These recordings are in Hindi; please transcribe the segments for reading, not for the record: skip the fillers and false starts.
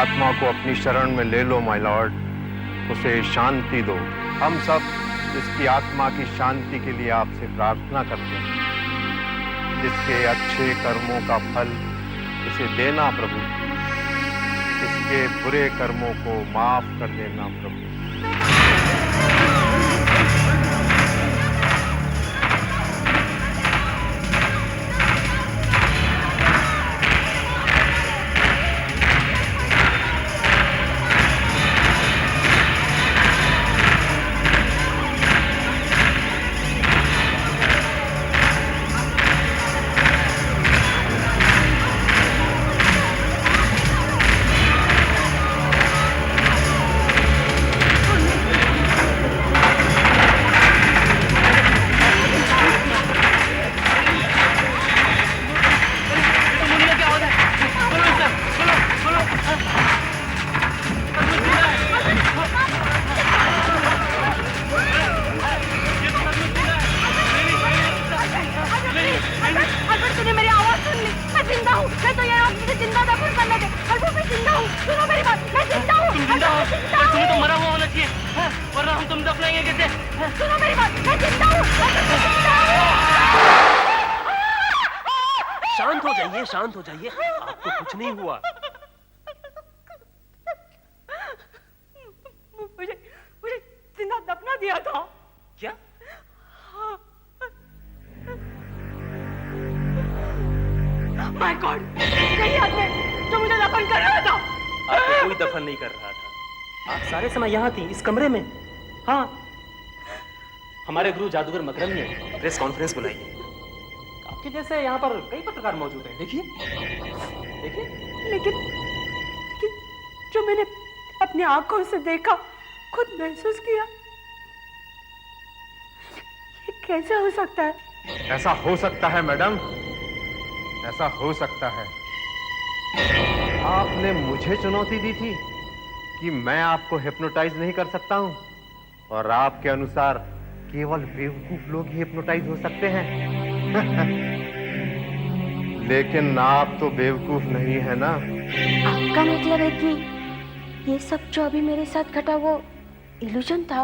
आत्मा को अपनी शरण में ले लो माय लॉर्ड, उसे शांति दो। हम सब इसकी आत्मा की शांति के लिए आपसे प्रार्थना करते हैं। इसके अच्छे कर्मों का फल इसे देना प्रभु, इसके बुरे कर्मों को माफ कर देना प्रभु। शांत हो जाइए, आपको कुछ नहीं हुआ। मुझे जिंदा दफना दिया था। क्या? माय गॉड, यही आदमी जो मुझे दफन कर रहा था। आपको कोई दफन नहीं कर रहा था, आप सारे समय यहाँ थी, इस कमरे में। हाँ, हमारे गुरु जादूगर मकरंद ने प्रेस कॉन्फ्रेंस बुलाई है। आपके जैसे यहाँ पर कई पत्रकार मौजूद हैं, देखिए देखिए। लेकिन जो मैंने अपनी आंखों से देखा, खुद महसूस किया, ये कैसे हो सकता है? ऐसा हो सकता है मैडम, ऐसा हो सकता है। आपने मुझे चुनौती दी थी कि मैं आपको हिप्नोटाइज नहीं कर सकता हूं, और आपके अनुसार केवल बेवकूफ लोग ही हिप्नोटाइज हो सकते हैं। लेकिन आप तो बेवकूफ नहीं है ना। आपका मतलब है कि ये सब जो अभी मेरे साथ घटा वो इल्यूजन था?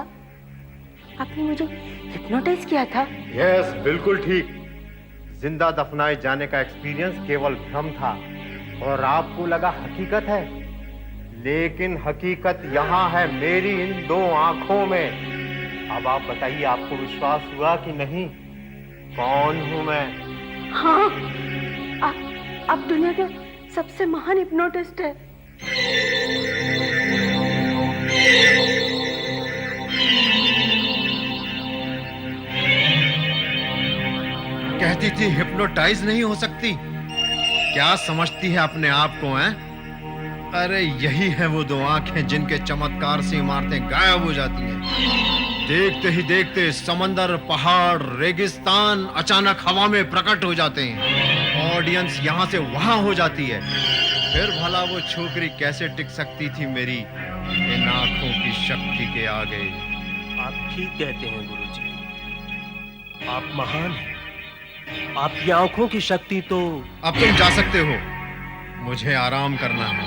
आपने मुझे हिप्नोटाइज किया था? यस, बिल्कुल ठीक। जिंदा दफनाए जाने का एक्सपीरियंस केवल भ्रम था और आपको लगा हकीकत है, लेकिन हकीकत यहाँ है मेरी इन दो आंखों में। अब आप बताइए, आपको विश्वास हुआ कि नहीं? कौन हूं मैं? हाँ, आप दुनिया के सबसे महान हिप्नोटिस्ट है। कहती थी हिप्नोटाइज नहीं हो सकती। क्या समझती है अपने आप को, हैं? अरे यही है वो दो आंखें जिनके चमत्कार से इमारतें गायब हो जाती हैं। देखते ही देखते समंदर, पहाड़, रेगिस्तान अचानक हवा में प्रकट हो जाते हैं। ऑडियंस यहाँ से वहां हो जाती है। फिर भला वो छोकरी कैसे टिक सकती थी मेरी इन आंखों की शक्ति के आगे? आप ठीक कहते हैं गुरुजी, आप महान हैं। आपकी आंखों की शक्ति तो... अब तुम जा सकते हो, मुझे आराम करना है।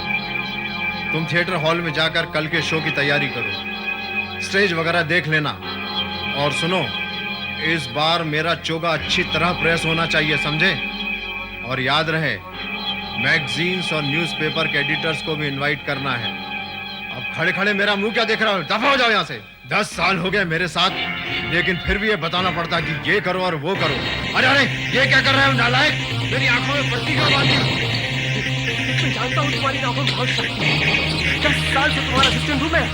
तुम थिएटर हॉल में जाकर कल के शो की तैयारी करो, स्टेज वगैरह देख लेना। और सुनो, इस बार मेरा चोगा अच्छी तरह प्रेस होना चाहिए, समझे? और याद रहे, मैगजीन्स और न्यूज़पेपर के एडिटर्स को भी इनवाइट करना है। अब खड़े खड़े मेरा मुंह क्या देख रहा हो? दफा हो जाओ यहाँ से। 10 साल हो गए मेरे साथ, लेकिन फिर भी ये बताना पड़ता कि ये करो और वो करो। अरे अरे, ये क्या कर रहे हो नालायक? मेरी आंखों में पट्टी क्यों बांधी? मैं जानता हूँ तुम्हारी आंखों में बहुत शक्ति है। 10 साल से तुम्हारा असिस्टेंट हूँ मैं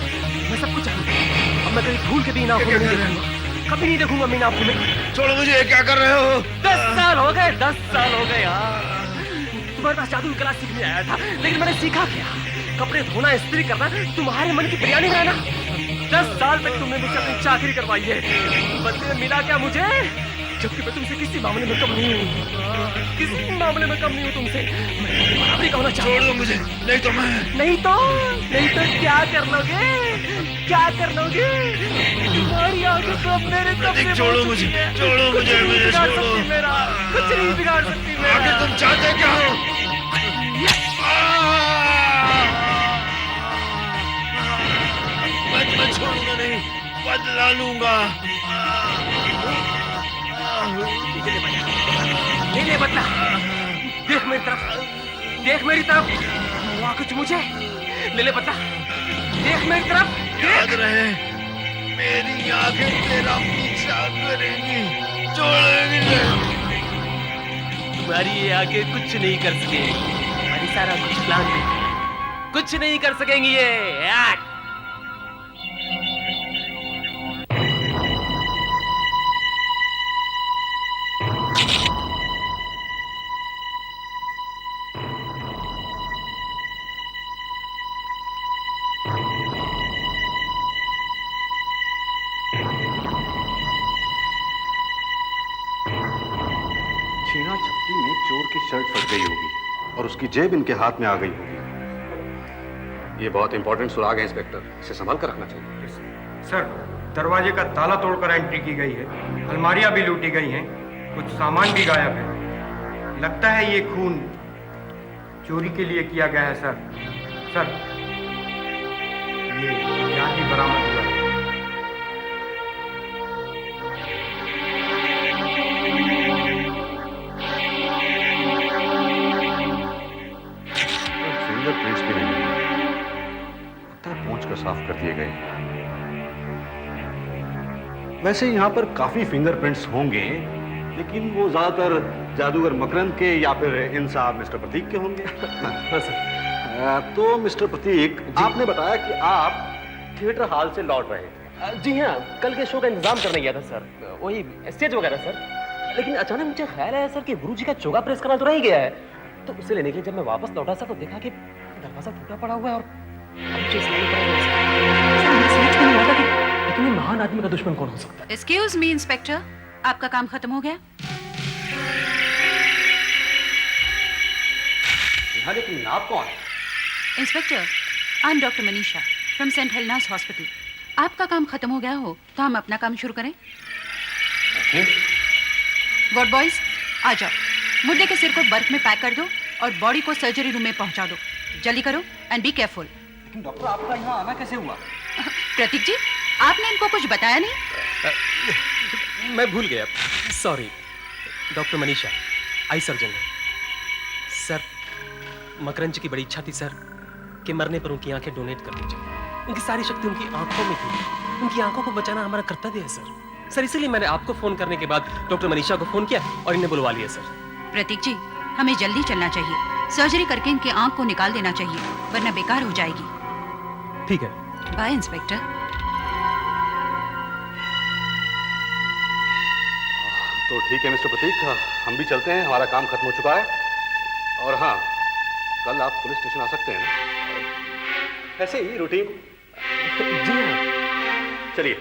सब कुछ जानता हूँ। अब मैं कहीं भूल के भी इन आंखों में नहीं देखूंगा, कभी नहीं देखूंगा मैं इन आंखों में। छोड़ो मुझे, क्या कर रहे हो? 10 साल हो गए, 10 साल हो गए यार। तुम्हारे पास जादू की कला सीखने आया था, लेकिन मैंने सीखा क्या? कपड़े धोना, इस्त्री करना, तुम्हारे मन की बिरयानी बनाना। 10 साल तक तुमने मुझसे अपनी चाकरी करवाई है, बदले में मिला क्या मुझे? जबकि मैं तुमसे किसी मामले में कम नहीं हूँ, किसी मामले में कम नहीं हूँ तुमसे। मैं बराबरी का होना चाहता हूँ। छोड़ दो मुझे, नहीं तो क्या कर लोगे? क्या कर लोगे? तुम्हारी आंखों को अब मेरे कब्जे। छोड़ो मुझे, मुझे छोड़ो। मेरा कुछ नहीं बिगाड़ सकती मेरा। आखिर तुम चाहते क्या हो? मैं छोड़ूंगा नहीं, बदला लूंगा। ले ले बदला। देख मेरी तरफ, देख मेरी तरफ। हुआ कुछ मुझे, ले ले बदला। देख मेरी तरफ, याद रहे, मेरी आंखें तेरा पीछा करेंगी, छोड़ेंगी नहीं। तुम्हारी ये आंखें कुछ नहीं कर सकेंगी, हमारी सारा कुछ प्लान है, कुछ नहीं कर सकेंगी ये। छीना झपटी में चोर की शर्ट फट गई होगी और उसकी जेब इनके हाथ में आ गई होगी। ये बहुत इंपॉर्टेंट सुराग है इंस्पेक्टर, इसे संभाल कर रखना चाहिए। सर, दरवाजे का ताला तोड़कर एंट्री की गई है, अलमारियां भी लूटी गई हैं, कुछ सामान भी गायब है। लगता है ये खून चोरी के लिए किया गया है सर। सर, ये हथियार भी बरामद हुआ है। फिंगरप्रिंट्स भी नहीं है, लगता है पोंछ कर साफ कर दिए गए। वैसे यहाँ पर काफी फिंगरप्रिंट्स होंगे, लेकिन वो ज्यादातर जादूगर मकरंद के या फिर इन साहब मिस्टर प्रतीक के होंगे। हाँ सर। तो मिस्टर प्रतीक, आपने बताया कि आप थिएटर हॉल से लौट रहे थे। जी हाँ, कल के शो का इंतजाम करने गया था सर, वही स्टेज वगैरह सर। लेकिन अचानक मुझे ख्याल आया सर कि गुरुजी का चोगा प्रेस करना तो रह गया है, तो उसे लेने के लिए जब मैं वापस लौटा सर तो देखा कि दरवाजा टूटा पड़ा हुआ है और मुझे इसलिए नहीं पड़ा सर, मुझे समझ में नहीं आता कि इतने महान आदमी का दुश्मन कौन हो सकता है। एक्सक्यूज मी इंस्पेक्टर, आपका काम खत्म हो गया? हाँ, लेकिन आप कौन? Inspector, I am doctor Manisha from Saint Helena's hospital. आपका काम खत्म हो गया हो तो हम अपना काम शुरू करें। वार्ड बॉयज, आ जाओ। मुर्दे के सिर को बर्फ में पैक कर दो और बॉडी को सर्जरी रूम में पहुंचा दो। जल्दी करो एंड बी केयरफुल। लेकिन डॉक्टर, आपका यहाँ आना कैसे हुआ? प्रतीक जी, आपने इनको कुछ बताया नहीं? मैं भूल गया, sorry. Doctor Manisha, eye surgeon है सर। मकरंद जी की बड़ी इच्छा थी सर कि मरने पर उनकी आंखें डोनेट कर दी जाए। उनकी सारी शक्ति उनकी आंखों में थी, उनकी आंखों को बचाना हमारा कर्तव्य है सर। सर, इसीलिए मैंने आपको फोन करने के बाद डॉक्टर मनीषा को फोन किया और इन्हें बुलवा लिया सर। प्रतीक जी, हमें जल्दी चलना चाहिए। सर्जरी करके इनकी आंख को निकाल देना चाहिए, वरना बेकार हो जाएगी। ठीक है, बाय इंस्पेक्टर। तो ठीक है मिस्टर प्रतीक, हम भी चलते हैं, हमारा काम खत्म हो चुका है। और हाँ, कल आप पुलिस स्टेशन आ सकते हैं ना, ऐसे ही रूटीन। जी हाँ। चलिए।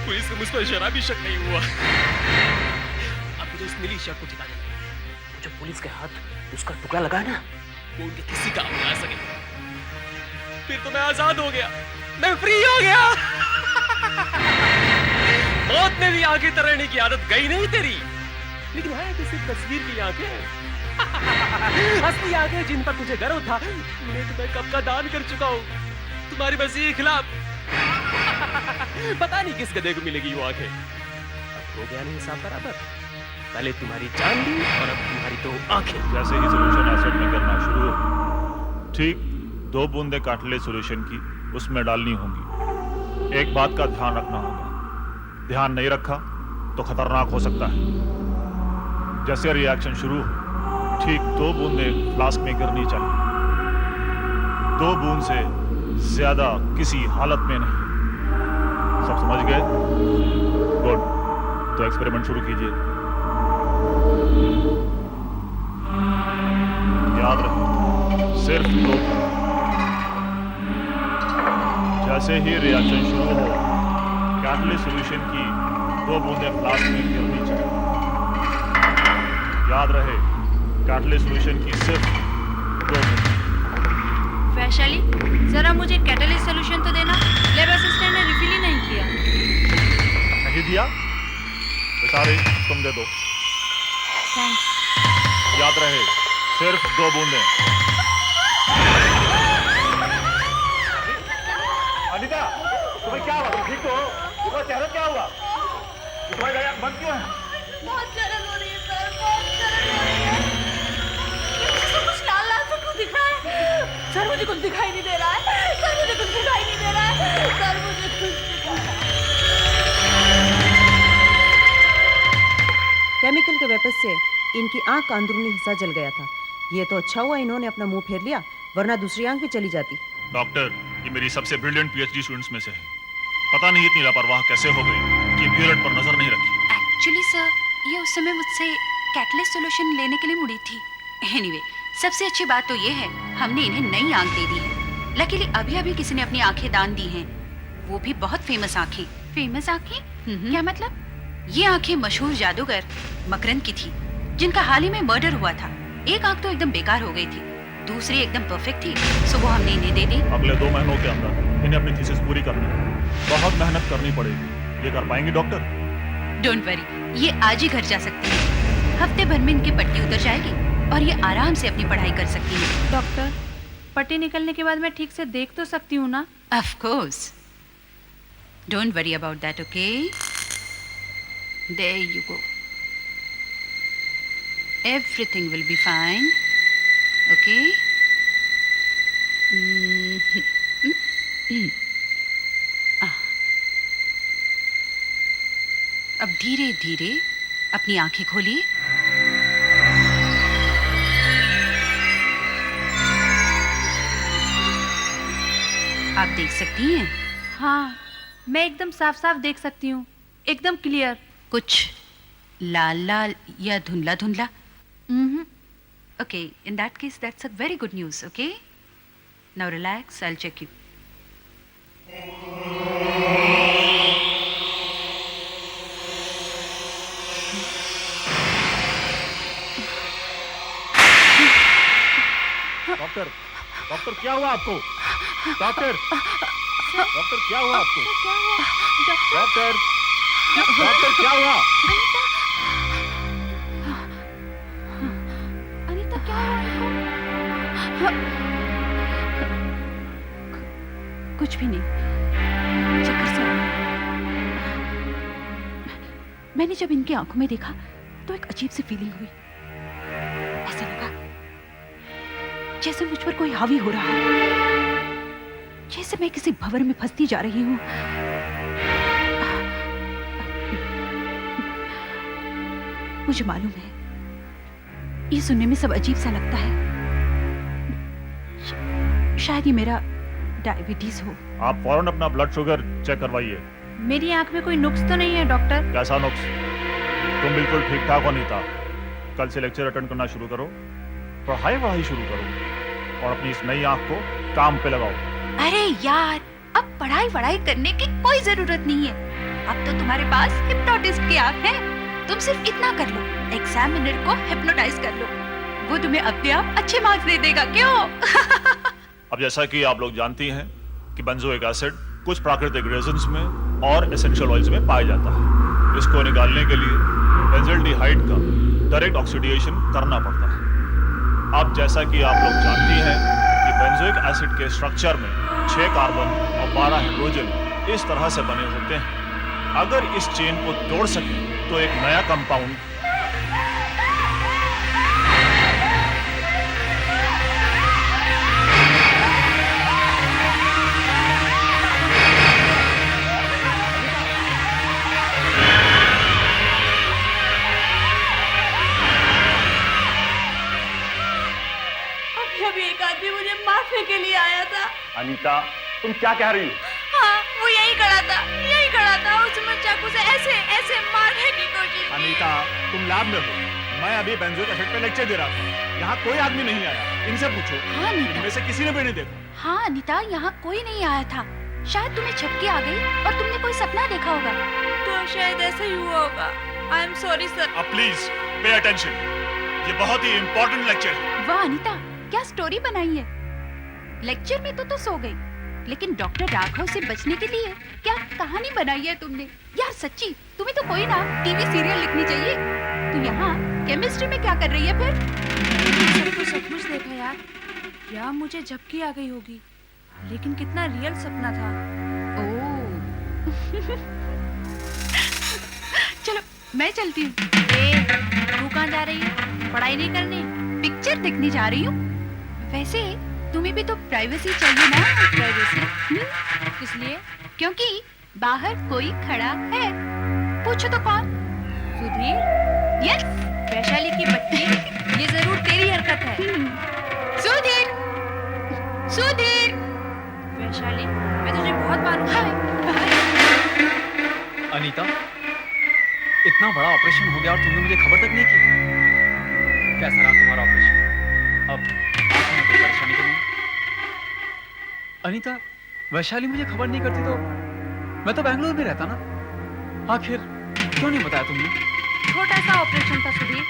पुलिस को मुझ पर जरा भी शक नहीं हुआ। अब मुझे इस मिली शक को जिता देना है। जो पुलिस के हाथ उसका टुकड़ा लगा ना, वो उनके किसी काम नहीं आ सके। फिर तो मैं आजाद हो गया, मैं फ्री हो गया। मौत में भी आंखें तरने की आदत गई नहीं तेरी, लेकिन है तो सिर्फ तस्वीर की आंखें। असली आंखें जिन पर तुझे गर्व था, उन्हें तो मैं कब का दान कर चुका हूँ तुम्हारी मसीह के खिलाफ। पता नहीं किस गधे को मिलेगी वो आंखें। अब हो गया नहीं हिसाब बराबर। पहले तुम्हारी जान ली और अब तुम्हारी दो आंखें। जैसे ही सॉल्यूशन एसिड में करना शुरू हो, ठीक 2 बूंदे कार्टिलेज सॉल्यूशन की उसमें डालनी होंगी। एक बात का ध्यान रखना होगा, ध्यान नहीं रखा तो खतरनाक हो सकता है। जैसे रिएक्शन शुरू हो, ठीक 2 बूंदे फ्लास्क में गिरनी चाहिए। 2 बूंद से ज्यादा किसी हालत में नहीं। सब समझ गए? गुड, तो एक्सपेरिमेंट शुरू कीजिए। याद रखें, सिर्फ 2। जैसे ही रिएक्शन शुरू हो, कैटलिस्ट सॉल्यूशन की 2 बूंदें फ्लास्क में गिरनी चाहिए। याद रहे, कार्टिलेज सॉल्यूशन की सिर्फ 2 बूंद। वैशाली, जरा मुझे कैटलिस्ट सॉल्यूशन तो देना। लैब असिस्टेंट ने रिफिल ही नहीं किया। नहीं दिया? बेचारे, तुम दे दो। थैंक्स। याद रहे, सिर्फ 2 बूंदें। अनिता, तुम्हें क्या हुआ? तुम ठीक तो हो? तुम्हारा चेहरा क्या हुआ? तुम्हारी आंख बंद क्यों है? बहुत जलन हो रही है सर, बहुत जलन हो रही है। मुझे कुछ लाल लाल सा क्यों दिख रहा है? सर मुझे कुछ दिखाई नहीं दे रहा है। सर मुझे कुछ दिखाई नहीं दे रहा है। सर मुझे कुछ केमिकल के वेपन से इनकी आंख का अंदरूनी हिस्सा जल गया था। ये तो अच्छा हुआ इन्होंने अपना मुंह फेर लिया, वरना दूसरी आंख भी चली जाती। डॉक्टर, ये मेरी सबसे ब्रिलियंट पीएचडी स्टूडेंट्स में से है। पता नहीं इतनी लापरवाह कैसे हो गई कि पियरेट पर नजर नहीं रखी। एक्चुअली सर, ये उस समय मुझसे कैटलिस्ट सॉल्यूशन लेने के लिए मुड़ी थी। एनीवे, सबसे अच्छी बात तो ये है हमने इन्हें नई आंख दे दी है। लकीली अभी अभी किसी ने अपनी आंखें दान दी हैं, वो भी बहुत फेमस आंखें। फेमस आंखें? क्या मतलब? ये आंखें मशहूर जादूगर मकरंद की थी, जिनका हाल ही में मर्डर हुआ था। एक आंख तो एकदम बेकार हो गई थी, दूसरी एकदम परफेक्ट थी, सो वो हमने इन्हें दे दी। अगले 2 महीनों के अंदर इन्हें अपनी थीसिस पूरी करनी है। बहुत मेहनत करनी पड़ेगी। ये कर पाएंगे डॉक्टर? डोंट वरी, ये आज ही घर जा सकती है। हफ्ते भर में इनकी पट्टी उतर जाएगी और ये आराम से अपनी पढ़ाई कर सकती है। डॉक्टर, पट्टी निकलने के बाद मैं ठीक से देख तो सकती हूँ ना? Of course, don't worry about that, okay? There you go, everything will be fine, okay? अब धीरे धीरे अपनी आंखें खोलिए। आप देख सकती हैं? हाँ, मैं एकदम साफ साफ देख सकती हूँ, एकदम क्लियर। कुछ लाल लाल या धुंधला धुंधला? Okay, in that case that's a very good news, okay? Now relax, I will check you. Doctor, doctor क्या हुआ आपको? डॉक्टर, डॉक्टर क्या हुआ आपको? क्या हुआ? डॉक्टर, डॉक्टर क्या हुआ? अनीता, क्या हुआ आपको? कुछ भी नहीं, चक्कर से आ रहा। मैंने जब इनकी आंखों में देखा तो एक अजीब सी फीलिंग हुई। ऐसा लगा जैसे मुझ पर कोई हावी हो रहा है, जैसे मैं किसी भंवर में फंसती जा रही हूँ। मुझे मालूम है, ये सुनने में सब अजीब सा लगता है। शायद ये मेरा डायबिटीज हो। आप फौरन अपना ब्लड शुगर चेक करवाइए। मेरी आंख में कोई नुक्स तो नहीं है डॉक्टर? कैसा नुक्स? तुम बिल्कुल ठीक ठाक हो अनीता। कल से लेक्चर अटेंड करना शुरू करो, पढ़ाई शुरू करो और अपनी इस नई आंख को काम पे लगाओ। अरे यार, अब पढ़ाई करने की कोई जरूरत नहीं है। अब तो तुम्हारे पास हिप्नोटिस्ट की आंख है। तुम सिर्फ इतना कर लो, एग्जामिनर को हिप्नोटाइज कर लो, वो तुम्हें अपने आप अच्छे मार्क्स दे देगा। क्यों? अब जैसा कि आप लोग जानती हैं कि बेंजोइक एसिड कुछ प्राकृतिक रेजिन्स में और एसेंशियल ऑयल्स में पाया जाता है। इसको निकालने के लिए बेंजल्डिहाइड का डायरेक्ट ऑक्सीडेशन करना पड़ता है। अब जैसा कि आप लोग जानती हैं कि बेंजोइक एसिड के स्ट्रक्चर में 6 कार्बन और 12 हाइड्रोजन इस तरह से बने होते हैं। अगर इस चेन को तोड़ सकें तो एक नया कंपाउंड एक आदमी मुझे मारने के लिए आया था। अनीता, तुम क्या कह रही हो? हाँ, वो यही खड़ा था, उसने चाकू से ऐसे मारने की कोशिश की। अनीता, तुम लैब में हो, मैं अभी बेंजोइक एसिड पे लेक्चर दे रहा था। यहाँ कोई आदमी नहीं आया, इनसे पूछो। हाँ अनीता, इनमें से किसी ने भी नहीं देखा। हाँ अनीता, यहाँ कोई नहीं आया था। शायद तुम्हें झपकी आ गई और तुमने कोई सपना देखा होगा। तो शायद ऐसा ही हुआ होगा। I am sorry sir. अब प्लीज पे अटेंशन। ये बहुत ही इंपॉर्टेंट लेक्चर है। वाह अनीता, क्या स्टोरी बनाई है। लेक्चर में तो सो गई, लेकिन डॉक्टर राघव से बचने के लिए क्या कहानी बनाई है तुमने। यार सच्ची, तुम्हें तो कोई ना टीवी सीरियल लिखनी चाहिए। तू यहाँ केमिस्ट्री में क्या कर रही है फिर? तो सचमुच देखा यार, क्या मुझे झपकी आ गई होगी, लेकिन कितना रियल सपना था। चलो मैं चलती हूँ। तू कहाँ जा रही है? पढ़ाई नहीं करनी? पिक्चर देखने जा रही हूँ। वैसे तुम्हें भी तो प्राइवेसी चाहिए ना। प्राइवेसी? किस लिए? क्योंकि बाहर कोई खड़ा है। पूछो तो कौन? सुधीर? यस। वैशाली की बच्ची, ये जरूर तेरी हरकत है। सुधीर, सुधीर। वैशाली, मैं तुझे बहुत मारूंगा। अनीता, इतना बड़ा ऑपरेशन हो गया और तुमने मुझे खबर तक नहीं की। कैसा रहा तुम्हारा ऑपरेशन? अब आंखों में कोई परेशानी तो नहीं? अनीता, वैशाली मुझे खबर नहीं करती तो मैं तो बेंगलुरु में रहता ना। आखिर क्यों नहीं बताया तुमने? छोटा सा ऑपरेशन था सुधीर,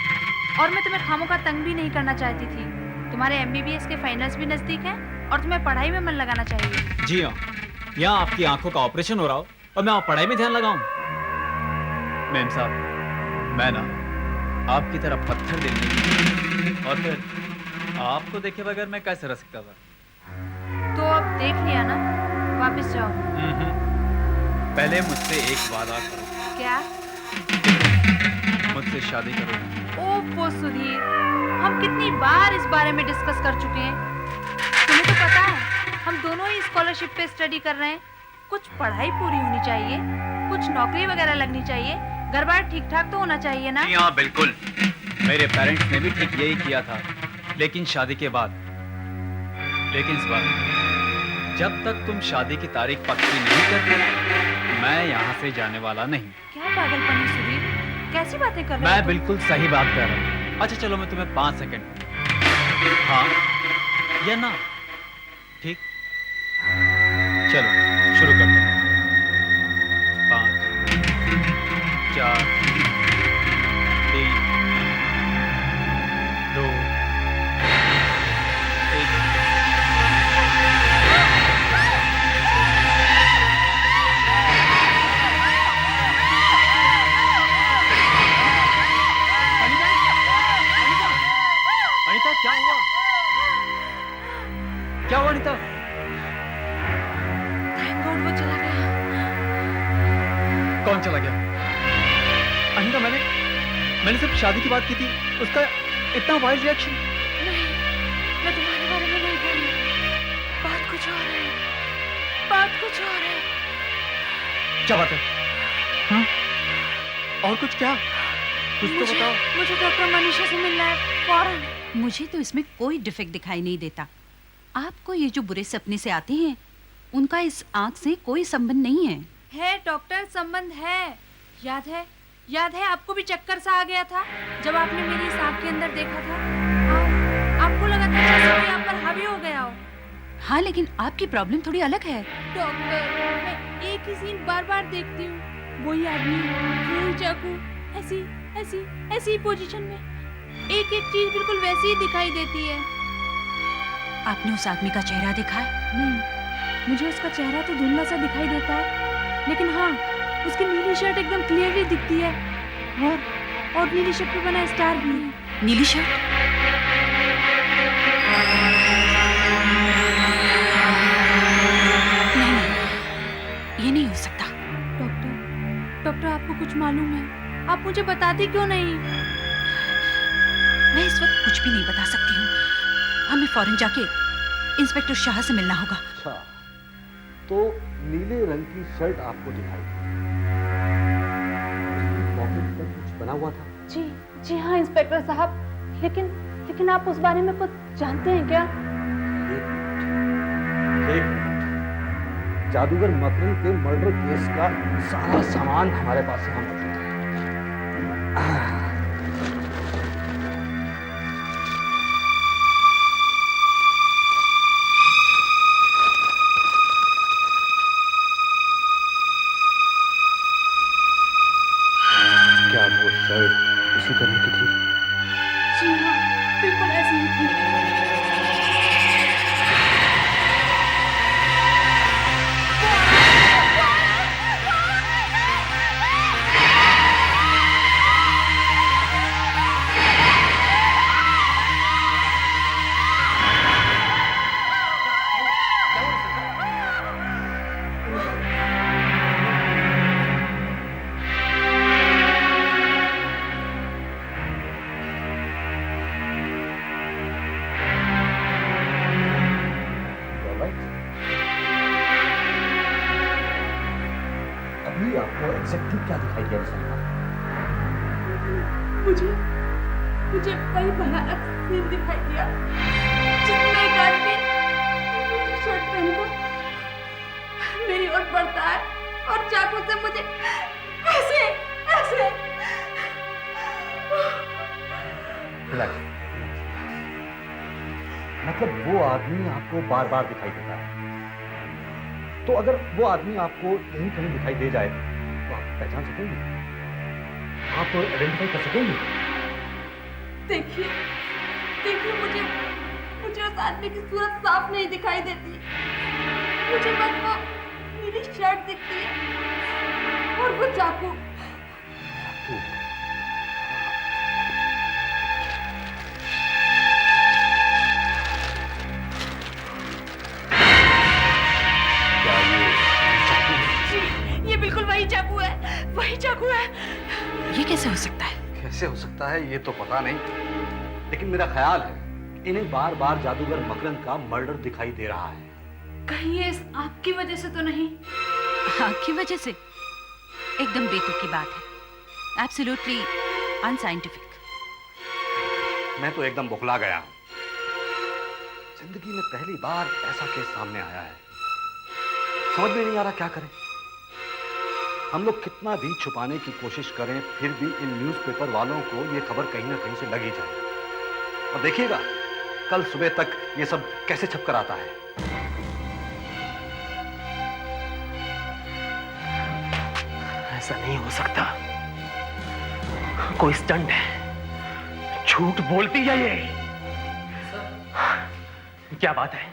और मैं तुम्हें खामों तंग भी नहीं करना चाहती थी। तुम्हारे MBBS के फाइनल्स भी नजदीक हैं और तुम्हें पढ़ाई में मन लगाना चाहिए। जी हाँ, यहाँ आपकी आंखों का ऑपरेशन हो रहा हो और मैं आप पढ़ाई में ध्यान लगाऊं। मैम साहब, मैं ना आपकी तरह पत्थर दिल नहीं, और फिर आपको देखे बगैर मैं कैसे रह सकता था? तो अब देख लिया ना, वापस जाओ। पहले मुझसे एक वादा करो। क्या? मुझसे शादी करो। ओफो सुधीर, हम कितनी बार इस बारे में डिस्कस कर चुके हैं। तुम्हें तो पता है, हम दोनों ही स्कॉलरशिप पे स्टडी कर रहे हैं। कुछ पढ़ाई पूरी होनी चाहिए, कुछ नौकरी वगैरह लगनी चाहिए, घर बार ठीक ठाक तो होना चाहिए ना। हाँ बिल्कुल, मेरे पेरेंट्स ने भी ठीक यही किया था, लेकिन शादी के बाद। लेकिन इस बार जब तक तुम शादी की तारीख पक्की नहीं करते, मैं यहाँ से जाने वाला नहीं। क्या पागलपन है सुधीर, कैसी बातें कर रहे हो? मैं बिल्कुल सही बात कर रहा हूँ। अच्छा चलो, मैं तुम्हें 5 सेकंड, हाँ या ना, ठीक? चलो शुरू करते हैं। 5, 4, 3, 2, 1। अनीता, क्या हुआ? क्या हुआ अनीता? थैंक गॉड वो चला गया। कौन चला गया? अनीता, मैंने सिर्फ शादी की बात की थी, उसका इतना वाइल्ड रिएक्शन। नहीं, मैं तुम्हारे बारे में नहीं कह रही, बात कुछ और है, बात कुछ और है। क्या बात है? हाँ? और कुछ क्या? कुछ तो बताओ। मुझे डॉक्टर मनीषा से मिलना है फौरन। मुझे तो इसमें कोई डिफेक्ट दिखाई नहीं देता। आपको ये जो बुरे सपने से आते हैं, उनका इस आंख से कोई संबंध नहीं है। है डॉक्टर, संबंध है। याद है आपको भी चक्कर सा आ गया था जब आपने मेरी इस आंख के अंदर देखा था। आपको लगा था जैसे कोई आप पर हावी हो गया हो। हाँ, लेकिन आपकी प्रॉब्लम थोड़ी अलग है। डॉक्टर, मैं एक ही सीन बार बार देखती हूँ, वही आदमी, वही चाकू, ऐसी पोजीशन में, एक चीज बिल्कुल वैसी ही दिखाई देती है। आपने उस आदमी का चेहरा देखा है? नहीं, मुझे उसका चेहरा तो धुंधला सा दिखाई देता है, लेकिन हाँ, उसकी नीली शर्ट एकदम क्लियरली दिखती है, और नीली शर्ट पे बना स्टार भी है। नीली शर्ट? नहीं, ये नहीं हो सकता। डॉक्टर, आपको कुछ मालूम है? आप मुझे बताती क्यों नहीं? मैं इस वक्त कुछ भी नहीं बता सकती हूँ। हमें फौरन जाके इंस्पेक्टर शाह से मिलना होगा। अच्छा, तो नीले रंग की शर्ट आपको दिखाई पॉकेट पर कुछ बना हुआ था? जी हाँ इंस्पेक्टर साहब, लेकिन आप उस बारे में कुछ जानते हैं क्या? एक जादूगर मकरंद के मर्डर केस का सारा सामान हमारे पास यहाँ मौजूद है। क्या वो शर्ट उसी तरह की थी? जी हाँ, अभी आपको एग्जैक्टली क्या दिखाई दिया रिसल्ट? मुझे वही भयानक सीन दिखाई दिया जिसमें एक आदमी मेरी शर्ट पहनकर मेरी ओर बढ़ता है और चाकू से मुझे ऐसे ऐसे। मतलब वो आदमी आपको बार बार दिखाई देता है, तो अगर वो आदमी आपको यहीं कहीं दिखाई दे जाए तो आप पहचान सकेंगे, आप तो आइडेंटिफाई कर सकेंगे? देखिए मुझे उस आदमी की सूरत साफ नहीं दिखाई देती, मुझे बस वो नीली शर्ट दिखती है और वो चाकू। ये बिल्कुल वही चाकू है। ये कैसे हो सकता है? कैसे हो सकता है ये तो पता नहीं, लेकिन मेरा ख्याल है इन्हें बार बार जादूगर मकरंद का मर्डर दिखाई दे रहा है। कहीं ये इस आग की वजह से तो नहीं? आग की वजह से? एकदम बेतुकी बात है, एब्सोल्युटली अनसाइंटिफिक। मैं तो एकदम बौखला गया हूं। जिंदगी में पहली बार ऐसा केस सामने आया है, समझ में नहीं आ रहा क्या करें। हम लोग कितना भी छुपाने की कोशिश करें फिर भी इन न्यूज़पेपर वालों को ये खबर कहीं ना कहीं से लग ही जाए। और देखिएगा कल सुबह तक ये सब कैसे छप कर आता है। ऐसा नहीं हो सकता, कोई स्टंट है, झूठ बोलती है ये। क्या बात है?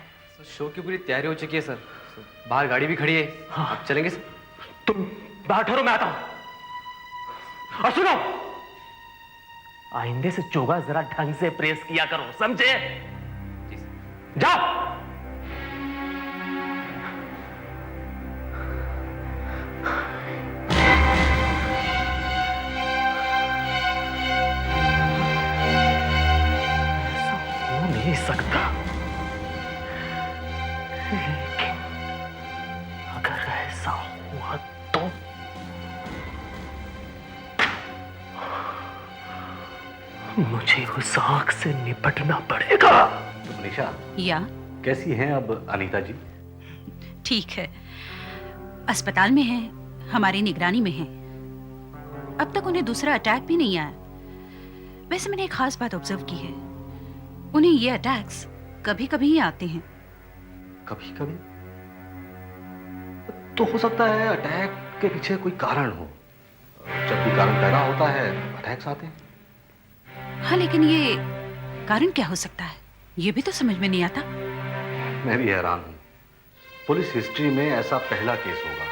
शो की पूरी तैयारी हो चुकी है सर, बाहर गाड़ी भी खड़ी है। हाँ। आप चलेंगे सर? तुम बाहर ठहरो, मैं आता हूं। और सुनो, आइंदे से चोगा जरा ढंग से प्रेस किया करो, समझे? जाओ। ऐसा हो नहीं सकता, लेकिन अगर ऐसा हुआ तो मुझे उस आग से निपटना पड़ेगा। तो मनीषा, या कैसी हैं अब अनीता जी? ठीक है, अस्पताल में हैं, हमारी निगरानी में हैं। अब तक उन्हें दूसरा अटैक भी नहीं आया। वैसे मैंने एक खास बात ऑब्जर्व की है, उन्हें ये अटैक्स कभी कभी ही आते हैं। कभी कभी? तो हो सकता है अटैक के पीछे कोई कारण हो। जब भी कारण पैदा होता है अटैक्स आते हैं। हाँ, लेकिन ये कारण क्या हो सकता है, ये भी तो समझ में नहीं आता। मैं भी हैरान हूं। पुलिस हिस्ट्री में ऐसा पहला केस होगा।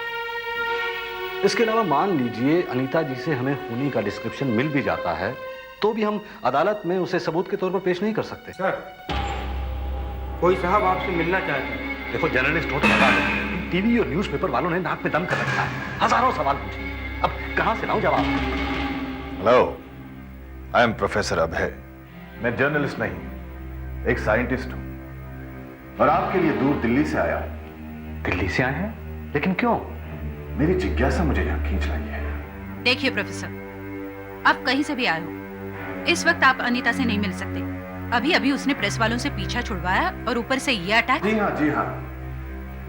इसके अलावा मान लीजिए अनीता जी से हमें खूनी का डिस्क्रिप्शन मिल भी जाता है तो भी हम अदालत में उसे सबूत के तौर पर पेश नहीं कर सकते। सर, कोई साहब आपसे मिलना चाहते हैं। देखो, जर्नलिस्ट हो तो बता दो, टीवी और न्यूज़पेपर वालों ने नाक में दम कर रखा है, हजारों सवाल पूछे, अब कहां से लाऊं जवाब? हेलो, आई एम प्रोफेसर अभय। मैं जर्नलिस्ट नहीं, एक साइंटिस्ट हूं और आपके लिए दूर दिल्ली से आया हूं। दिल्ली से आए हैं? लेकिन क्यों? मेरी जिज्ञासा मुझे यहां खींच लाई है। देखिए प्रोफेसर, आप कहीं से भी आए हो, इस वक्त आप अनीता से नहीं मिल सकते। अभी अभी उसने प्रेस वालों से पीछा छुड़वाया और ऊपर से ये अटैक। जी हाँ,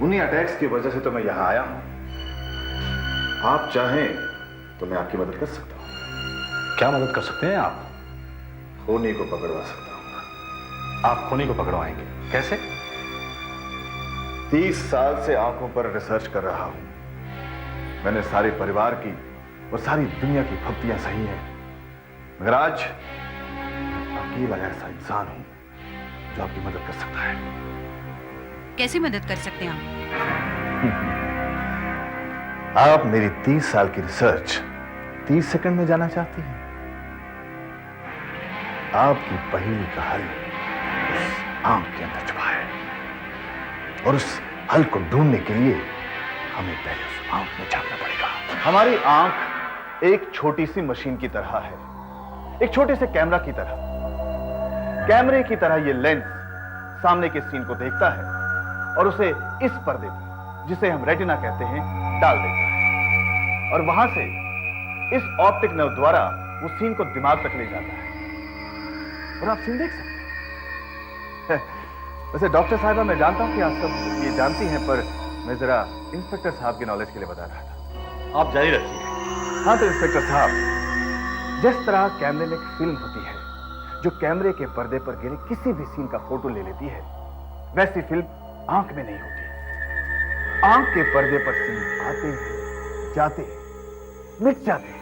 उन्हीं अटैक्स की वजह से तो मैं यहाँ आया हूँ। आप चाहें तो मैं आपकी मदद कर सकता हूँ। क्या मदद कर सकते हैं आप? खूनी को पकड़वा सकता हूँ। आप खूनी को पकड़वाएंगे? कैसे? 30 साल से आंखों पर रिसर्च कर रहा हूँ। मैंने सारे परिवार की और सारी दुनिया की फप्तियां सही हैं, मगर आज अकेला ऐसा इंसान हूं जो आपकी मदद कर सकता है। कैसे मदद कर सकते हैं आप मेरी 30 साल की रिसर्च 30 सेकंड में जाना चाहती हैं? आपकी पहेली का हल उस आंख के अंदर छुपा है और उस हल को ढूंढने के लिए हमें पहले उस आंख में झांकना पड़ेगा। हमारी आंख एक छोटी सी मशीन की तरह है, एक छोटे से कैमरा की तरह। कैमरे की तरह यह लेंस सामने के सीन को देखता है और उसे इस पर्दे पर, जिसे हम रेटिना कहते हैं, डाल देता है। और वहां से इस ऑप्टिक नर्व द्वारा वो सीन को दिमाग तक ले जाता है और आप सीन देख सकते हैं। वैसे डॉक्टर साहिबा, मैं जानता हूं कि आप सब ये जानती हैं, पर मैं जरा इंस्पेक्टर साहब के नॉलेज के लिए बता रहा था। आप जारी रखिए। हाँ तो इंस्पेक्टर साहब, जिस तरह कैमरे में एक फिल्म होती है जो कैमरे के पर्दे पर गिरे किसी भी सीन का फोटो ले लेती है, वैसी फिल्म आंख में नहीं होती। आंख के पर्दे पर सीन आते जाते मिट जाते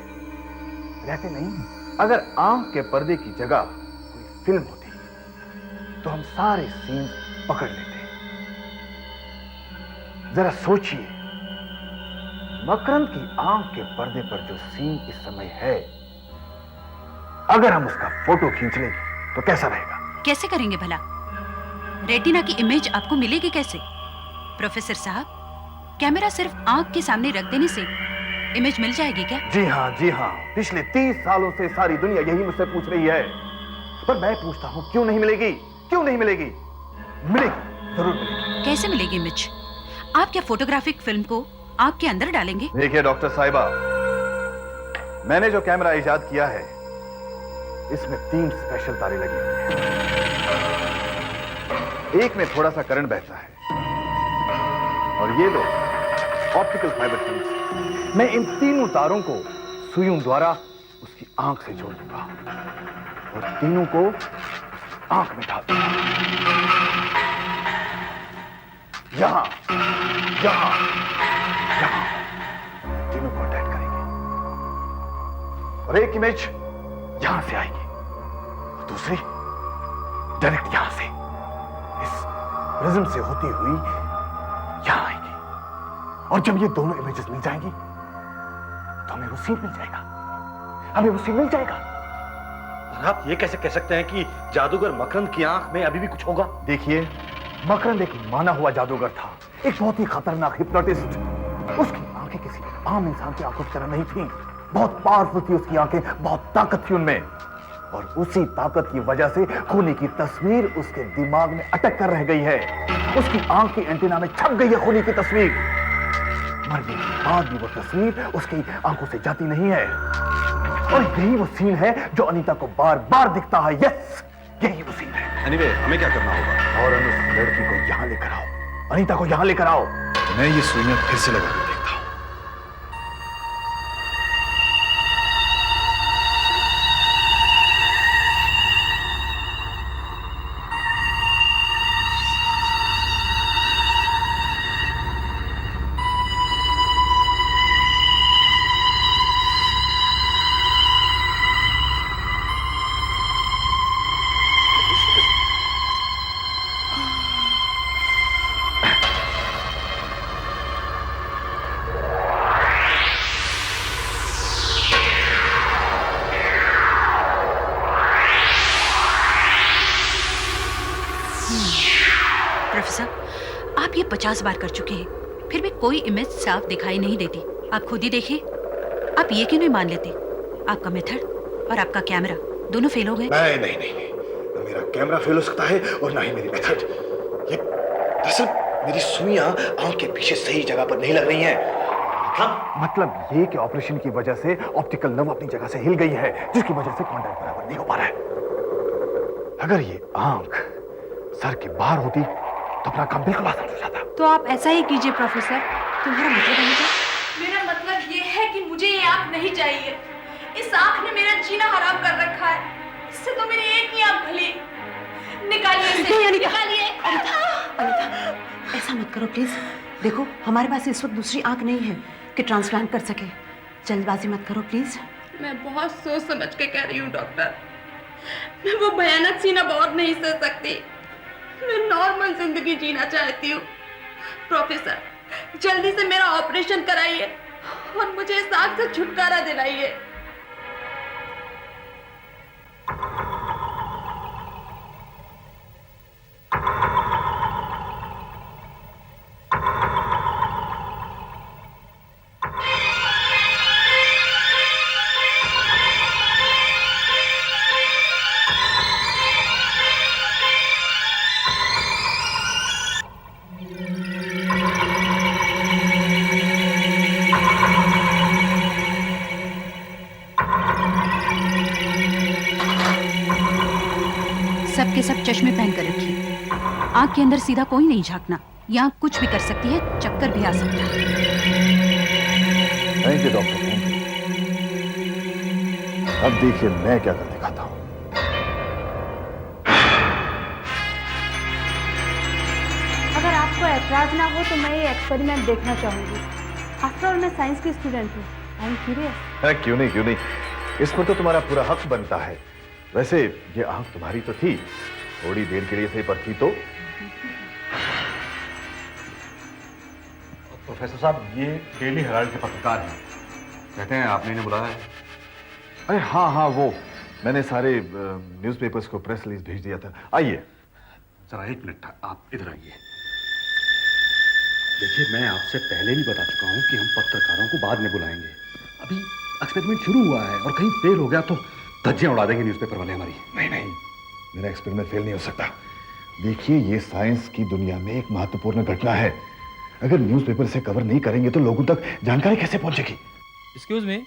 रहते नहीं। अगर आंख के पर्दे की जगह कोई फिल्म होती तो हम सारे सीन पकड़ लेते। जरा सोचिए, मकरंद की आंख के पर्दे पर जो सीन इस समय है, अगर हम उसका फोटो खींच लेंगे तो कैसा रहेगा? कैसे करेंगे भला? रेटिना की इमेज आपको मिलेगी कैसे? प्रोफेसर साहब, कैमरा सिर्फ आंख के सामने रख देने से इमेज मिल जाएगी क्या? जी हाँ, पिछले 30 सालों से सारी दुनिया यही मुझसे पूछ रही है, पर मैं पूछता हूं क्यों नहीं मिलेगी? क्यों नहीं मिलेगी? मिलेगी, जरूर मिलेगी। कैसे मिलेगी इमेज? आप क्या फोटोग्राफिक फिल्म को आंख के अंदर डालेंगे? देखिए डॉक्टर साहिबा, मैंने जो कैमरा इजाद किया है इसमें 3 स्पेशल तारे लगी हुई हैं। एक में थोड़ा सा करंट बहता है और ये 2 ऑप्टिकल फाइबर ट्यूब्स। मैं इन तीनों तारों को सुइयों द्वारा उसकी आंख से जोड़ दूंगा और तीनों को आंख में डाल दूंगा। यहां यहां यहां तीनों को अटैच करेंगे और एक इमेज यहां से आएगी और दूसरी डायरेक्ट यहां से इस प्रिज्म से होती हुई यहां आएगी। और जब ये दोनों इमेजेस मिल जाएंगी तो हमें वो सीन मिल जाएगा, हमें वो सीन मिल जाएगा। आप ये कैसे कह सकते हैं कि जादूगर मकरंद की आंख में अभी भी कुछ होगा? देखिए, मकरंद एक माना हुआ जादूगर था, एक बहुत ही खतरनाक हिप्नोटिस्ट। उसकी आंखें किसी आम इंसान की आंखों की तरह नहीं थीं। बहुत पावरफुल थी उसकी आंखें, बहुत ताकत थी उनमें, और उसी ताकत की वजह से खूनी की तस्वीर उसके दिमाग में अटक कर रह गई है। उसकी आंख की एंटीना में छप गई है खूनी की तस्वीर। मरने के बाद भी वो तस्वीर उसकी आंखों से जाती नहीं है। और यही वो सीन है जो अनीता को बार बार दिखता है। यस, यही वो सीन है। एनीवे, हमें क्या करना होगा? और उस लड़की को यहां लेकर आओ, अनीता को यहां लेकर आओ। मैं ये सुइयां फिर से लगा कर देखता हूं। प्रोफेसर, आप ये 50 बार कर चुके हैं, फिर भी कोई इमेज साफ दिखाई नहीं देती। आप खुद ही देखिए, आप ये क्यों नहीं मान लेते? आपका मेथड और आपका कैमरा दोनों फेल हो गए। नहीं, ना मेरा कैमरा फेल हो सकता है और ना ही मेरी मेथड। ये दरअसल मेरी सुइयां आंख के पीछे सही जगह पर नहीं लग रही हैं। मतलब ये कि ऑपरेशन की वजह से ऑप्टिकल नर्व अपनी जगह से हिल गई है, जिसकी वजह से कांटेक्ट बराबर नहीं हो पा रहा है। अगर ये आंख सर के बाहर होती तो अपना काम बिल्कुल आसान हो जाता। तो आप ऐसा ही कीजिए प्रोफेसर। तुम्हारा मतलब है क्या? मेरा मतलब ये है कि मुझे ये आंख नहीं चाहिए। इस आंख ने मेरा जीना हराम कर रखा है। इससे तो मेरी एक ही आंख भली। निकालिए इसे, निकालिए। अनीता, ऐसा मत करो प्लीज। देखो, हमारे पास इस वक्त दूसरी आंख नहीं है कि ट्रांसप्लांट कर सके। जल्दबाजी मत करो प्लीज। मैं बहुत सोच समझ के कह रही हूँ डॉक्टर। मैं वो भयानक सीन अब और नहीं सह सकती। मैं नॉर्मल जिंदगी जीना चाहती हूँ। प्रोफेसर, जल्दी से मेरा ऑपरेशन कराइए और मुझे इस आग से छुटकारा दिलाइए। के सब चश्मे पहन कर रखिए। आंख के अंदर सीधा कोई नहीं झांकना, यहाँ कुछ भी कर सकती है, चक्कर भी आ सकता है। Thank you doctor, thank you. अब देखिए मैं क्या कर दिखाता हूं। अगर आपको ऐतराज ना हो तो मैं ये एक्सपेरिमेंट देखना चाहूंगी। आफ्टर ऑल मैं साइंस की स्टूडेंट हूँ। I am curious. क्यों नहीं, क्यों नहीं, इस पर तो तुम्हारा पूरा हक बनता है। वैसे ये आंख तुम्हारी तो थी, थोड़ी देर के लिए सही पर थी तो। प्रोफेसर साहब, ये डेली हेराल्ड के पत्रकार हैं, कहते हैं आपने इन्हें बुलाया है। अरे हाँ हाँ, वो मैंने सारे न्यूज़पेपर्स को प्रेस रिलीज भेज दिया था। आइए जरा एक मिनट, आप इधर आइए। देखिए, मैं आपसे पहले भी बता चुका हूं कि हम पत्रकारों को बाद में बुलाएंगे। अभी एक्सपेरिमेंट शुरू हुआ है और कहीं फेल हो गया तो धज्जियां उड़ा देंगे न्यूज़पेपर वाले हमारी। नहीं नहीं, मेरा एक्सपेरिमेंट फेल नहीं हो सकता। देखिए, ये साइंस की दुनिया में एक महत्वपूर्ण घटना है। अगर न्यूज़पेपर से कवर नहीं करेंगे तो लोगों तक जानकारी कैसे पहुंचेगी? एक्सक्यूज मी,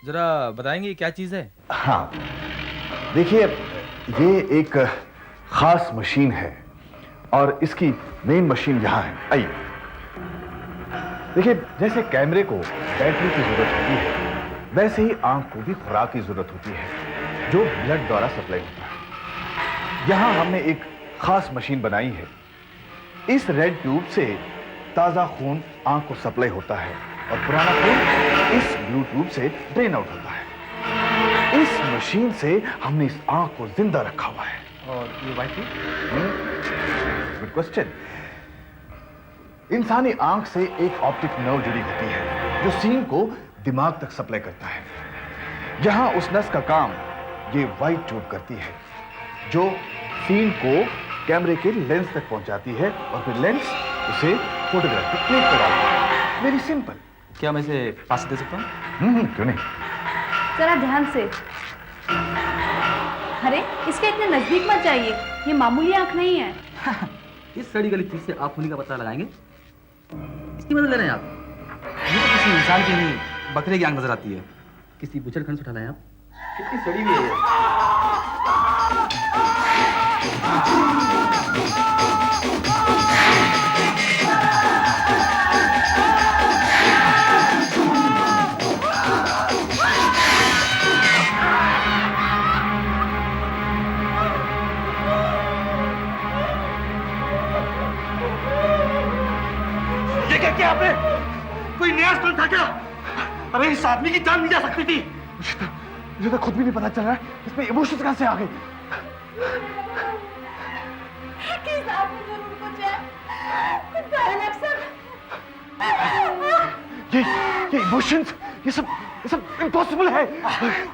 जरा बताएंगे क्या चीज है? हाँ, देखिए, ये एक खास मशीन है और इसकी मेन मशीन यहां है। आइए, देखिए, जैसे कैमरे को बैटरी की जरूरत होती है, वैसे ही आंख को भी खुराक की जरूरत होती है, जो ब्लड द्वारा सप्लाई होता है। यहां हमने एक खास मशीन बनाई है। इस रेड ट्यूब से ताजा खून आंख को सप्लाई होता है और पुराना खून इस ब्लू ट्यूब से ड्रेन आउट होता है। इस मशीन से हमने इस आंख को जिंदा रखा हुआ है। और ये व्हाइट ट्यूब? Good question. इंसानी आंख से एक ऑप्टिक नर्व जुड़ी होती है जो सीन को दिमाग तक सप्लाई करता है। यहां उस नस का काम ये व्हाइट ट्यूब करती है, जो सीन को कैमरे के लेंस तक पहुंचाती है और फिर लेंस उसे फोटोग्राफ पे क्लिक कराता है। Very simple. क्या मैं इसे पास दे सकता हूँ? क्यों नहीं। जरा ध्यान से। अरे, इसके इतने नजदीक मत जाइए, ये मामूली आंख नहीं है। इस सड़ी गली चीज से आंख होने का पता लगाएंगे? इसकी मदद ले रहे हैं आप? ये तो किसी इंसान की नहीं, बकरे की आंख नजर आती है। किसी बुचड़खंड से उठा लाए आप? कितनी सड़ी हुई है ये। क्या आपने कोई नया स्टंट था क्या? अरे, इस आदमी की जान नहीं जा सकती थी। मुझे तो खुद भी नहीं पता चल रहा है इसमें इमोशंस कहां से आ गए। किस आदमी जरूर कुछ है, कुछ भयानक सा। ये इमोशंस, ये सब इम्पॉसिबल है।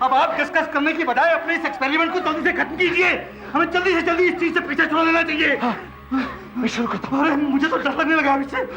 अब आप डिस्कस करने की बजाय अपने इस एक्सपेरिमेंट को जल्दी से खत्म कीजिए। हमें जल्दी से जल्दी इस चीज से पीछे छुड़ा लेना चाहिए। मैं शुरू करता हूँ। अरे, मुझे तो डर लगने लगा इससे।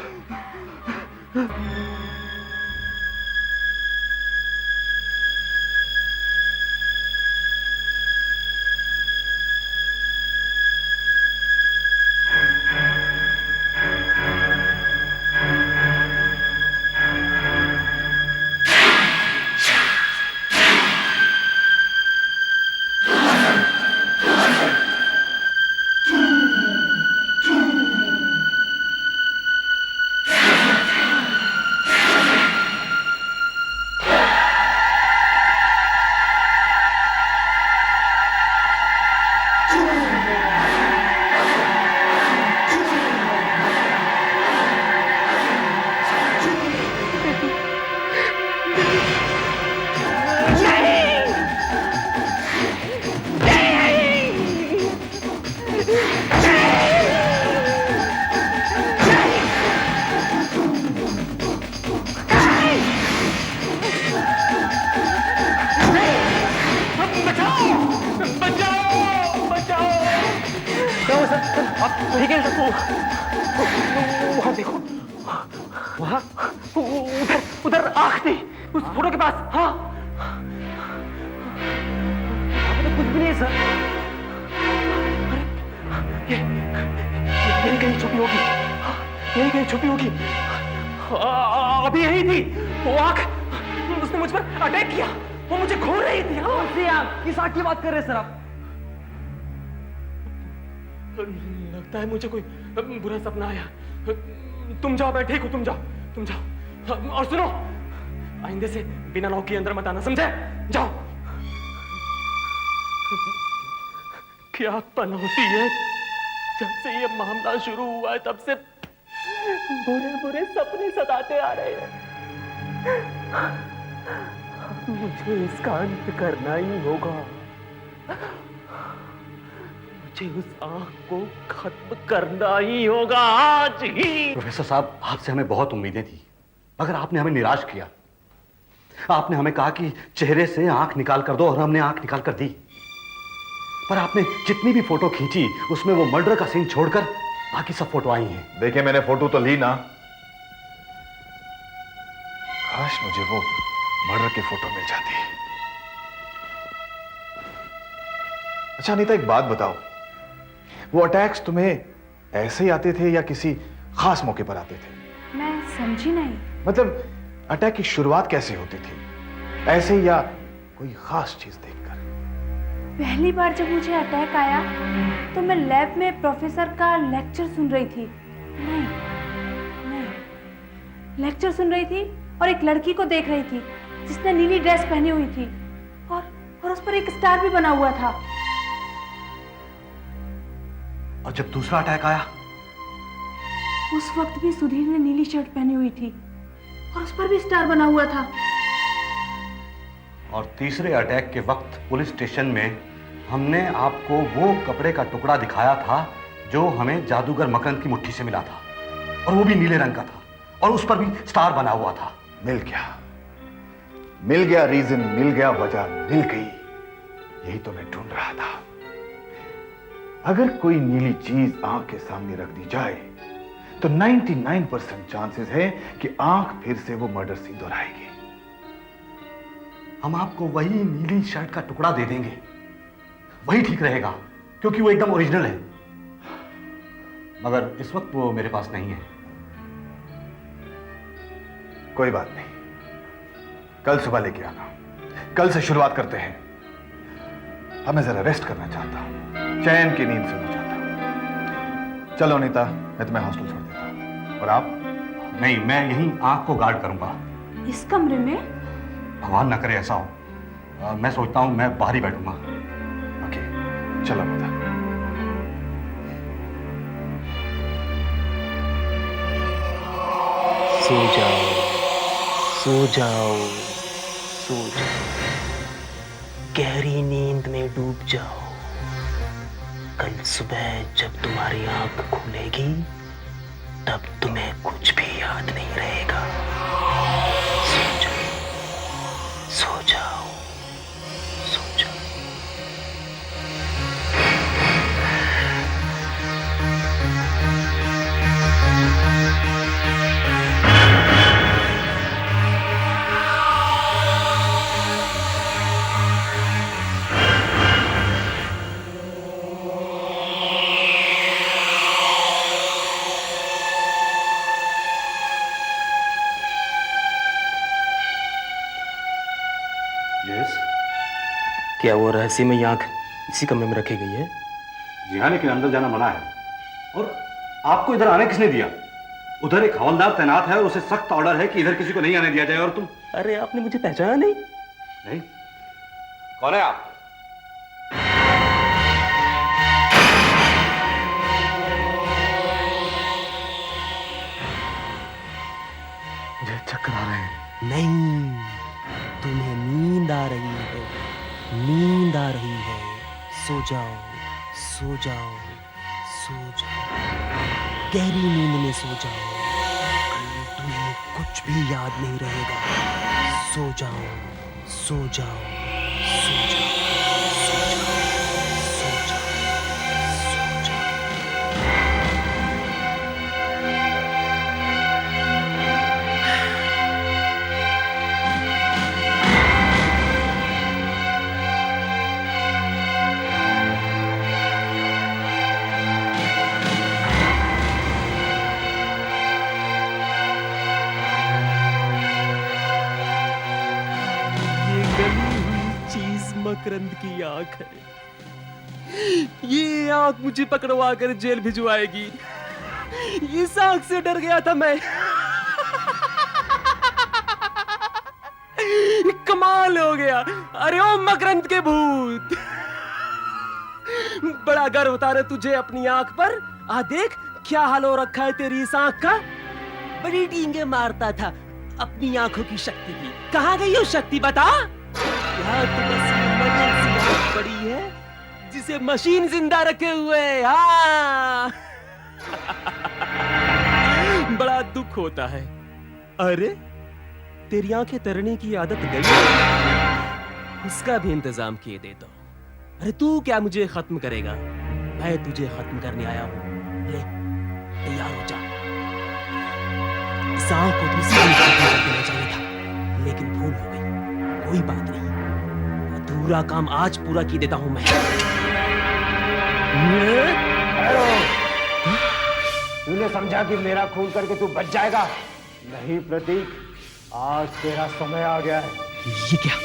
वहां देखो, वहां उधर उधर आंख थी उस फोटो के पास। हाँ, तो कुछ भी नहीं सर। अरे, यही कहीं छुपी होगी, यही कहीं छुपी होगी। अभी यही थी वो आंख, उसने मुझ पर अटैक किया, वो मुझे घूर रही थी। हाँ, किस आंख की बात कर रहे हैं सर आप? लगता है मुझे कोई बुरा सपना आया। तुम जाओ, मैं ठीक हूँ, तुम जाओ। और सुनो, आइंदे से बिना नॉक के अंदर मत आना, समझे? जाओ। क्या पनौती है, जब से ये मामला शुरू हुआ है तब से बुरे बुरे सपने सताते आ रहे हैं। मुझे इसका अंत करना ही होगा। मुझे उस आंख को खत्म करना ही होगा आज ही। प्रोफेसर साहब, आपसे हमें बहुत उम्मीदें थी, मगर आपने हमें निराश किया। आपने हमें कहा कि चेहरे से आंख निकाल कर दो, और हमने आंख निकाल कर दी। पर आपने जितनी भी फोटो खींची उसमें वो मर्डर का सीन छोड़कर बाकी सब फोटो आई हैं। देखिए, मैंने फोटो तो ली ना, काश मुझे वो मर्डर की फोटो मिल जाती। अच्छा अनीता, एक बात बताओ, वो अटैक्स तुम्हें ऐसे ही आते थे या किसी खास मौके पर आते थे? मैं समझी नहीं। मतलब अटैक की शुरुआत कैसे होती थी, ऐसे या कोई खास चीज देखकर? पहली बार जब मुझे अटैक आया तो मैं लैब में प्रोफेसर का लेक्चर सुन रही थी। नहीं, लेक्चर सुन रही थी और एक लड़की को देख रही थी जिसने नीली ड्रेस पहनी हुई थी और उस पर एक स्टार भी बना हुआ था। और जब दूसरा अटैक आया, उस वक्त भी सुधीर ने नीली शर्ट पहनी हुई थी और उस पर भी स्टार बना हुआ था। और तीसरे अटैक के वक्त पुलिस स्टेशन में हमने आपको वो कपड़े का टुकड़ा दिखाया था जो हमें जादूगर मकरंद की मुट्ठी से मिला था, और वो भी नीले रंग का था, और उस पर भी स्टार बना हुआ था। मिल गया रीजन, मिल गया वजह, मिल गई। यही तो मैं ढूंढ रहा था। अगर कोई नीली चीज आंख के सामने रख दी जाए तो 99% चांसेस है कि आंख फिर से वो मर्डर सीन दोहराएगी। हम आपको वही नीली शर्ट का टुकड़ा दे देंगे, वही ठीक रहेगा, क्योंकि वो एकदम ओरिजिनल है। मगर इस वक्त वो मेरे पास नहीं है। कोई बात नहीं, कल सुबह लेके आना। कल से शुरुआत करते हैं। अब मैं जरा रेस्ट करना चाहता हूं, चैन की नींद सोना चाहता हूं। चलो अनीता, मैं तुम्हें हॉस्टल छोड़ देता हूं। और आप? नहीं, मैं यहीं आंख को गार्ड करूंगा। इस कमरे में? भगवान ना करे ऐसा हो। मैं सोचता हूं मैं बाहर ही बैठूंगा। ओके, चलो अनीता। सो जाओ, सो जाओ, सो जाओ, गहरी नींद में डूब जाओ। कल सुबह जब तुम्हारी आंख खुलेगी तब तुम्हें कुछ भी याद नहीं रहेगा। सो जाओ, सो जाओ, सो जाओ। क्या वो रहस्यमयी आंख इसी कमरे में रखी गई है? जी हाँ, लेकिन अंदर जाना मना है। और आपको इधर आने किसने दिया? उधर एक हवलदार तैनात है और उसे सख्त ऑर्डर है कि इधर किसी को नहीं आने दिया जाए। और तुम? अरे आपने मुझे पहचाना नहीं? नहीं। कौन है आप? मुझे चक्कर आ रहे हैं। नहीं, तुम्हें नींद आ रही है, नींद आ रही है। सो जाओ, सो जाओ, सो जाओ, गहरी नींद में सो जाओ। कल तुम्हें कुछ भी याद नहीं रहेगा। सो जाओ, सो जाओ, सो जाओ, सो जाओ, सो जाओ, सो जाओ। मकरंद की आंख है। ये आंख मुझे पकड़वा कर जेल भिजवाएगी। इस आंख से डर गया था मैं। कमाल हो गया। अरे ओ मकरंद के भूत, बड़ा गर्व होता है तुझे अपनी आंख पर। आ देख क्या हाल हो रखा है तेरी इस आंख का। बड़ी डींगे मारता था अपनी आंखों की शक्ति की। कहाँ गई वो शक्ति बता? यहाँ तो बस मशीन सी आंख पड़ी है जिसे मशीन जिंदा रखे हुए है। हाँ। बड़ा दुख होता है। अरे तेरी आंखें तरने की आदत गई, उसका भी इंतजाम किए दे दो। अरे तू क्या मुझे खत्म करेगा? मैं तुझे खत्म करने आया हूं। ले तैयार हो जा। इस आंख को दूसरी खत्म कर देना चाहिए था, लेकिन भूल हो गई। कोई बात नहीं, अधूरा काम आज पूरा की देता हूं मैं। तूने समझा कि मेरा खून करके तू बच जाएगा? नहीं प्रतीक, आज तेरा समय आ गया है। ये क्या?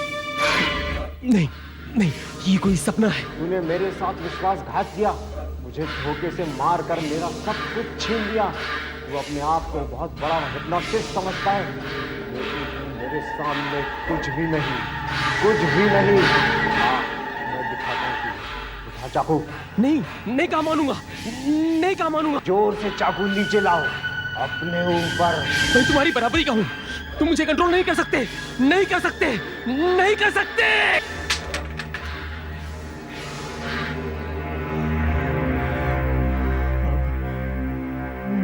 नहीं नहीं, ये कोई सपना है। तूने मेरे साथ विश्वासघात किया, मुझे धोखे से मार कर मेरा सब कुछ छीन लिया। तू अपने आप को बहुत बड़ा हिप्नोटिस्ट समझता है, लेकिन मेरे सामने कुछ भी नहीं, कुछ भी नहीं। मैं दिखाता हूँ। उठा चाकू। नहीं, नहीं काम मानूंगा, नहीं काम मानूंगा। जोर से चाकू नीचे लाओ अपने ऊपर। मैं तुम्हारी बराबरी का हूं, तुम मुझे कंट्रोल नहीं कर सकते, नहीं कर सकते, नहीं कर सकते।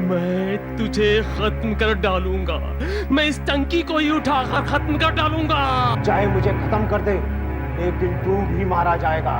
मैं तुझे खत्म कर डालूंगा। मैं इस टंकी को ही उठाकर खत्म कर डालूंगा। चाहे मुझे खत्म कर दे, लेकिन तू भी मारा जाएगा।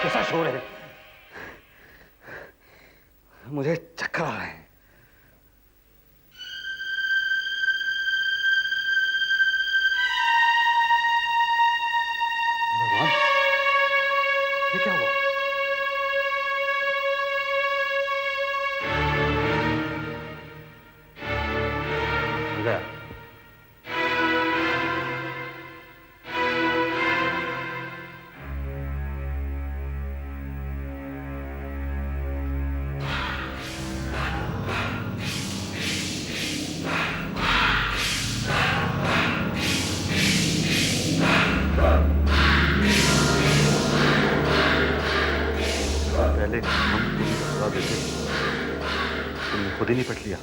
कैसा शोर है? मुझे चक्कर आ रहे हैं। भगवान, ये क्या हुआ? गया। पहले हम तुम्हें सजा देते, तुमने खुद ही निपट लिया।